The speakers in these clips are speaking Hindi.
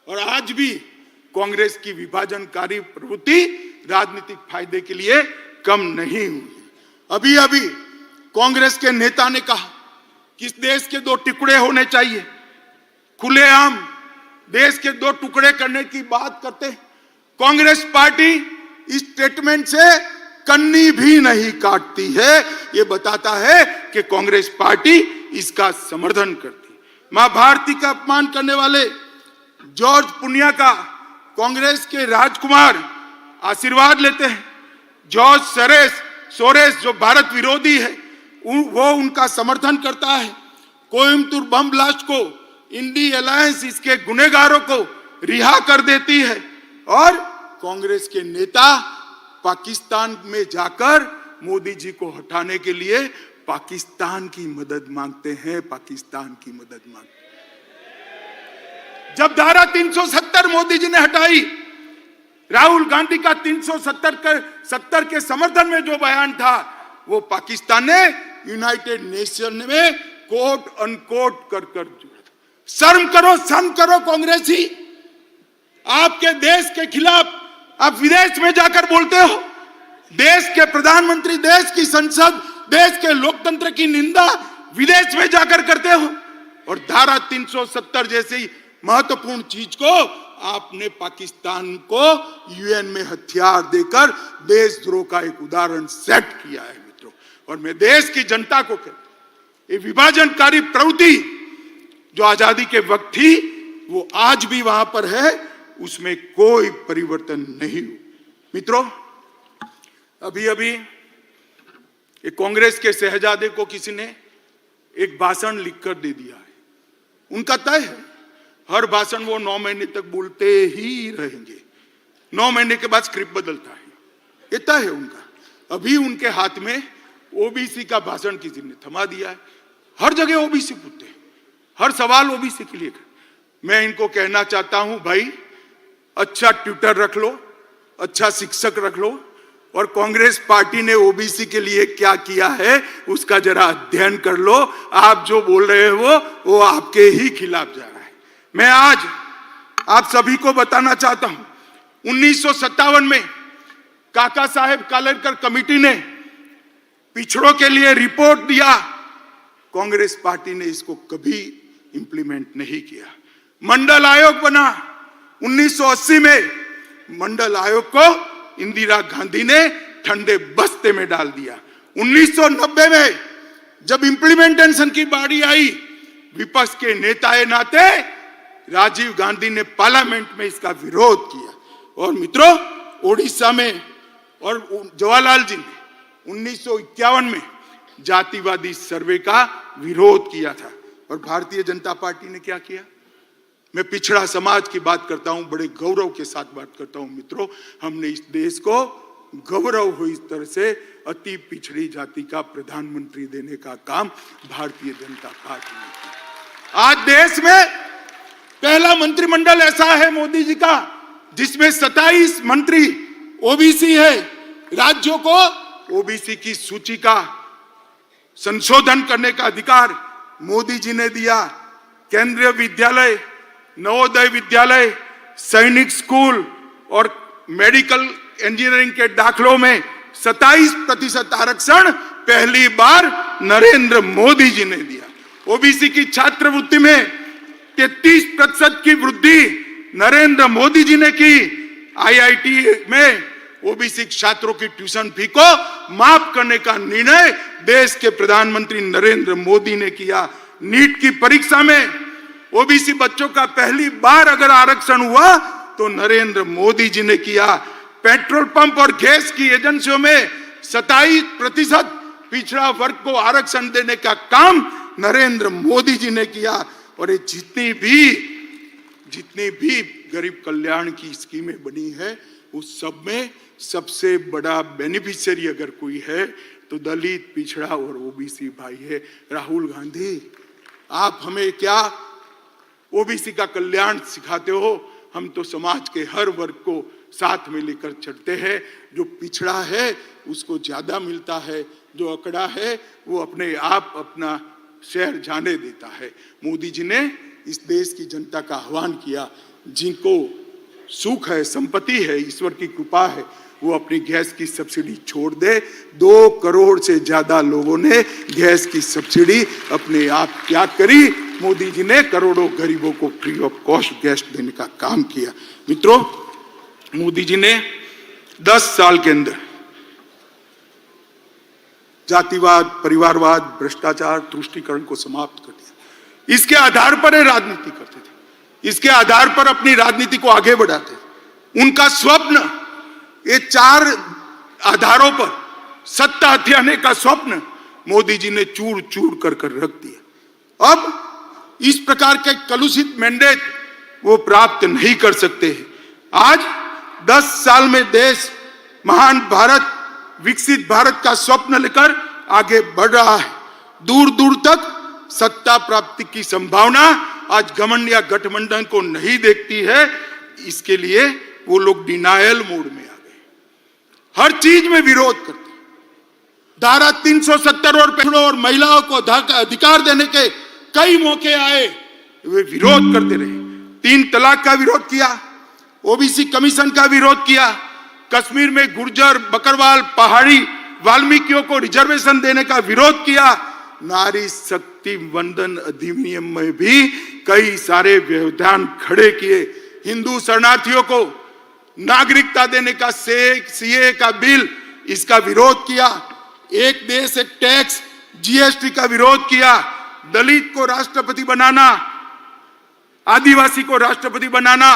और आज भी कांग्रेस की विभाजनकारी प्रवृत्ति राजनीतिक फायदे के लिए कम नहीं हुई। अभी अभी कांग्रेस के नेता ने कहा कि इस देश के 2 टुकड़े होने चाहिए। खुलेआम देश के 2 टुकड़े करने की बात करते हैं। कांग्रेस पार्टी इस स्टेटमेंट से कन्नी भी नहीं काटती है। ये बताता है कि कांग्रेस पार्टी इसका समर्थन करती। मां भारती का अपमान करने वाले जॉर्ज पुनिया का कांग्रेस के राजकुमार आशीर्वाद लेते हैं। जॉर्ज सोरेस जो भारत विरोधी है वो उनका समर्थन करता है। कोयम्बतूर बम ब्लास्ट को इंडी अलायंस इसके गुनहगारों को रिहा कर देती है और कांग्रेस के नेता पाकिस्तान में जाकर मोदी जी को हटाने के लिए पाकिस्तान की मदद मांगते हैं। पाकिस्तान की मदद मांगते हैं। जब धारा 370 मोदी जी ने हटाई, राहुल गांधी का 370 के समर्थन में जो बयान था वो पाकिस्तान ने यूनाइटेड नेशन में कोट अनकोट कर शर्म करो कांग्रेसी। आपके देश के खिलाफ आप विदेश में जाकर बोलते हो। देश के प्रधानमंत्री, देश की संसद, देश के लोकतंत्र की निंदा विदेश में जाकर करते हो और धारा 370 जैसी महत्वपूर्ण चीज को आपने पाकिस्तान को यूएन में हथियार देकर देशद्रोह का एक उदाहरण सेट किया है मित्रों। और मैं देश की जनता को कहता हूं, ये विभाजनकारी प्रवृत्ति जो आजादी के वक्त थी वो आज भी वहां पर है, उसमें कोई परिवर्तन नहीं हुआ। मित्रों, अभी अभी एक कांग्रेस के शहजादे को किसी ने एक भाषण लिखकर दे दिया है। उनका तय है, हर भाषण वो 9 महीने तक बोलते ही रहेंगे। 9 महीने के बाद स्क्रिप्ट बदलता है, ये तय है उनका। अभी उनके हाथ में ओबीसी का भाषण किसी ने थमा दिया है। हर जगह ओबीसी पूछते हैं, हर सवाल ओबीसी के लिए। मैं इनको कहना चाहता हूं, भाई अच्छा ट्यूटर रख लो, अच्छा शिक्षक रख लो और कांग्रेस पार्टी ने ओबीसी के लिए क्या किया है उसका जरा अध्ययन कर लो। आप जो बोल रहे हो वो आपके ही खिलाफ जा रहा है। मैं आज आप सभी को बताना चाहता हूं, 1957 में काका साहेब कालेलकर कमेटी ने पिछड़ों के लिए रिपोर्ट दिया। कांग्रेस पार्टी ने इसको कभी इंप्लीमेंट नहीं किया। मंडल आयोग बना 1980 में, मंडल आयोग को इंदिरा गांधी ने ठंडे बस्ते में डाल दिया। 1990 में जब इंप्लीमेंटेशन की बारी आई, विपक्ष के नेता नाते राजीव गांधी ने पार्लियामेंट में इसका विरोध किया। और मित्रों, ओडिशा में और जवाहरलाल जी ने 1951 में जातिवादी सर्वे का विरोध किया था। और भारतीय जनता पार्टी ने क्या किया? मैं पिछड़ा समाज की बात करता हूं, बड़े गौरव के साथ बात करता हूं मित्रों। हमने इस देश को गौरव हो इस तरह से अति पिछड़ी जाति का प्रधानमंत्री देने का काम भारतीय जनता पार्टी ने किया। आज देश में पहला मंत्रिमंडल ऐसा है मोदी जी का जिसमें 27 मंत्री ओबीसी है। राज्यों को ओबीसी की सूची का संशोधन करने का अधिकार मोदी जी ने दिया। केंद्रीय विद्यालय, नवोदय विद्यालय, सैनिक स्कूल और मेडिकल इंजीनियरिंग के दाखलों में 27% आरक्षण पहली बार नरेंद्र मोदी जी ने दिया। ओबीसी की छात्रवृत्ति में 33% की वृद्धि नरेंद्र मोदी जी ने की। आईआईटी में ओबीसी छात्रों की ट्यूशन फी को माफ करने का निर्णय देश के प्रधानमंत्री नरेंद्र मोदी ने किया। नीट की परीक्षा में ओबीसी बच्चों का पहली बार अगर आरक्षण हुआ तो नरेंद्र मोदी जी ने किया। पेट्रोल पंप और गैस की एजेंसियों में 27% पिछड़ा वर्ग को आरक्षण देने का काम नरेंद्र मोदी जी ने किया। और ये जितनी भी गरीब कल्याण की स्कीमें बनी है उस सब में सबसे बड़ा बेनिफिशियरी अगर कोई है तो दलित, पिछड़ा और ओबीसी भाई है। राहुल गांधी, आप हमें क्या ओबीसी का कल्याण सिखाते हो? हम तो समाज के हर वर्ग को साथ में लेकर चलते हैं। जो पिछड़ा है उसको ज्यादा मिलता है, जो अकड़ा है वो अपने आप अपना शहर जाने देता है। मोदी जी ने इस देश की जनता का आह्वान किया, जिनको सुख है, संपत्ति है, ईश्वर की कृपा है, वो अपनी गैस की सब्सिडी छोड़ दे। 2 करोड़ से ज्यादा लोगों ने गैस की सब्सिडी अपने आप त्याग करी। मोदी जी ने करोड़ों गरीबों को फ्री ऑफ कॉस्ट गैस देने का काम किया। मित्रों, मोदी जी ने 10 साल के अंदर जातिवाद, परिवारवाद, भ्रष्टाचार, तुष्टीकरण को समाप्त कर दिया। इसके आधार पर राजनीति करते थे, इसके आधार पर अपनी राजनीति को आगे बढ़ाते थे। उनका स्वप्न, ये 4 आधारों पर सत्ता हथियाने का स्वप्न मोदी जी ने चूर चूर कर रख दिया। अब इस प्रकार के कलुषित मैंडेट वो प्राप्त नहीं कर सकते हैं। आज 10 साल में देश महान भारत, विकसित भारत का स्वप्न लेकर आगे बढ़ रहा है। दूर दूर तक सत्ता प्राप्ति की संभावना आज घमंड या गठबंधन को नहीं देखती है। इसके लिए वो लोग डिनायल मोड में आ गए, हर चीज में विरोध करते। धारा 370 और महिलाओं को अधिकार देने के कई मौके आए, वे विरोध करते रहे। 3 तलाक का विरोध किया, ओबीसी कमीशन का विरोध किया, कश्मीर में गुर्जर, बकरवाल, पहाड़ी, वाल्मीकियों को रिजर्वेशन देने का विरोध किया। नारी शक्ति वंदन अधिनियम में भी कई सारे व्यवधान खड़े किए। हिंदू शरणार्थियों को नागरिकता देने का सीए का बिल, इसका विरोध किया। एक देश एक टैक्स, जीएसटी का विरोध किया। दलित को राष्ट्रपति बनाना, आदिवासी को राष्ट्रपति बनाना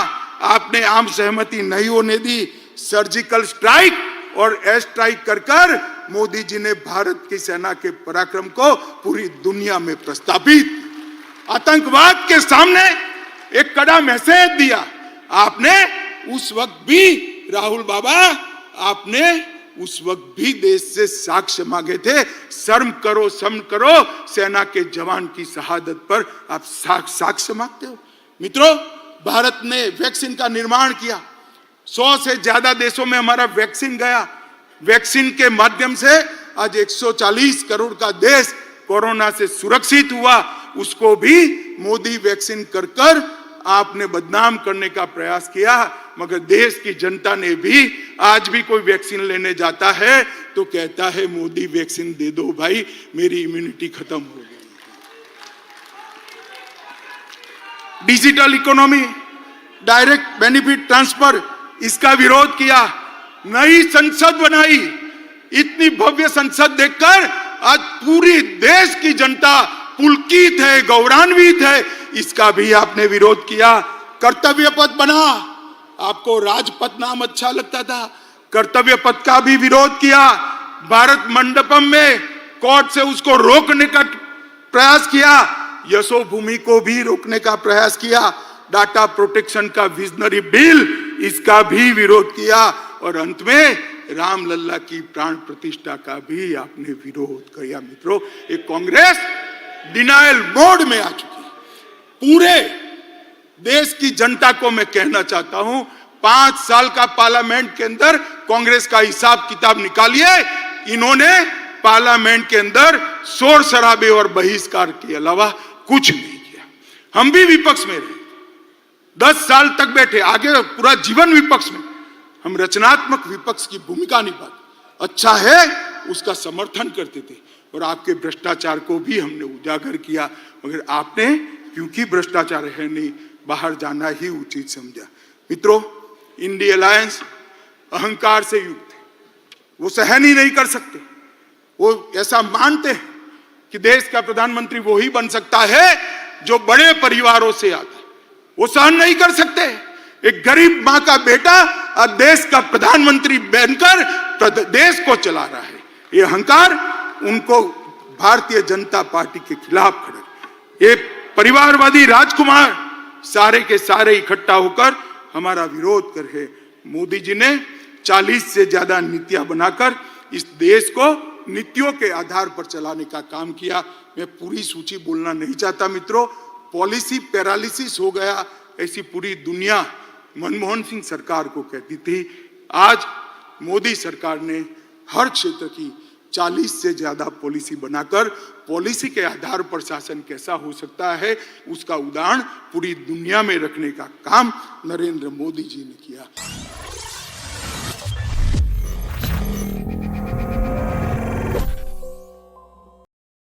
आपने आम सहमति नहीं होने दी। सर्जिकल स्ट्राइक और एयर स्ट्राइक कर मोदी जी ने भारत की सेना के पराक्रम को पूरी दुनिया में प्रस्तावित, आतंकवाद के सामने एक कड़ा मैसेज दिया। आपने उस वक्त भी, राहुल बाबा, आपने उस वक्त भी देश से साक्ष्य मांगे थे। शर्म करो, सेना के जवान की शहादत पर आप साक्ष्य मांगते हो। मित्रों, भारत ने वैक्सीन का निर्माण किया। 100 से ज्यादा देशों में हमारा वैक्सीन गया। वैक्सीन के माध्यम से आज 140 करोड़ का देश कोरोना से सुरक्षित हुआ। उसको भी मोदी वैक्सीन कर आपने बदनाम करने का प्रयास किया। मगर देश की जनता ने भी, आज भी कोई वैक्सीन लेने जाता है तो कहता है मोदी वैक्सीन दे दो भाई, मेरी इम्यूनिटी खत्म हो गई। Digital economy, direct benefit transfer, इसका विरोध किया। नई संसद बनाई। इतनी भव्य संसद देखकर आज पूरी देश की जनता पुलकित है, गौरवान्वित है। इसका भी आपने विरोध किया। कर्तव्य पथ बना, आपको राजपथ नाम अच्छा लगता था, कर्तव्य पथ का भी विरोध किया। भारत मंडपम में कोर्ट से उसको रोकने का प्रयास किया। यशोभूमि को भी रोकने का प्रयास किया। डाटा प्रोटेक्शन का विजनरी बिल, इसका भी विरोध किया। और अंत में रामलल्ला की प्राण प्रतिष्ठा का भी आपने विरोध किया। मित्रों, एक कांग्रेस डिनायल मोड में आ चुकी है। पूरे देश की जनता को मैं कहना चाहता हूं, 5 साल का पार्लियामेंट के अंदर कांग्रेस का हिसाब किताब निकालिए। इन्होंने पार्लियामेंट के अंदर शोर शराबे और बहिष्कार के अलावा कुछ नहीं किया। हम भी विपक्ष में रहे, 10 साल तक बैठे, आगे पूरा जीवन विपक्ष में। हम रचनात्मक विपक्ष की भूमिका निभाते, अच्छा है उसका समर्थन करते थे। और आपके भ्रष्टाचार को भी हमने उजागर किया। मगर आपने, क्योंकि भ्रष्टाचार है नहीं, बाहर जाना ही उचित समझा। मित्रों, इंडिया अलायंस अहंकार से युक्त है। वो सहन ही नहीं कर सकते। वो ऐसा मानते हैं कि देश का प्रधानमंत्री वो ही बन सकता है जो बड़े परिवारों से आता है। वो सहन नहीं कर सकते। एक गरीब मां का बेटा अब देश का प्रधानमंत्री बनकर देश को चला रहा है। ये अहंकार उनको भारतीय जनता पार्टी के खिलाफ खड़े। ये परिवारवादी राजकुमार सारे के सारे इकट्ठा होकर हमारा विरोध कर रहे। मोदी जी ने 40 से ज्यादा नीतियां बनाकर इस देश को नीतियों के आधार पर चलाने का काम किया। मैं पूरी सूची बोलना नहीं चाहता मित्रों। पॉलिसी पैरालिसिस हो गया, ऐसी पूरी दुनिया मनमोहन सिंह सरकार को कहती थी। आज मोदी सरकार ने हर क्षेत्र की 40 से ज्यादा पॉलिसी बनाकर पॉलिसी के आधार पर शासन कैसा हो सकता है उसका उदाहरण पूरी दुनिया में रखने का काम नरेंद्र मोदी जी ने किया।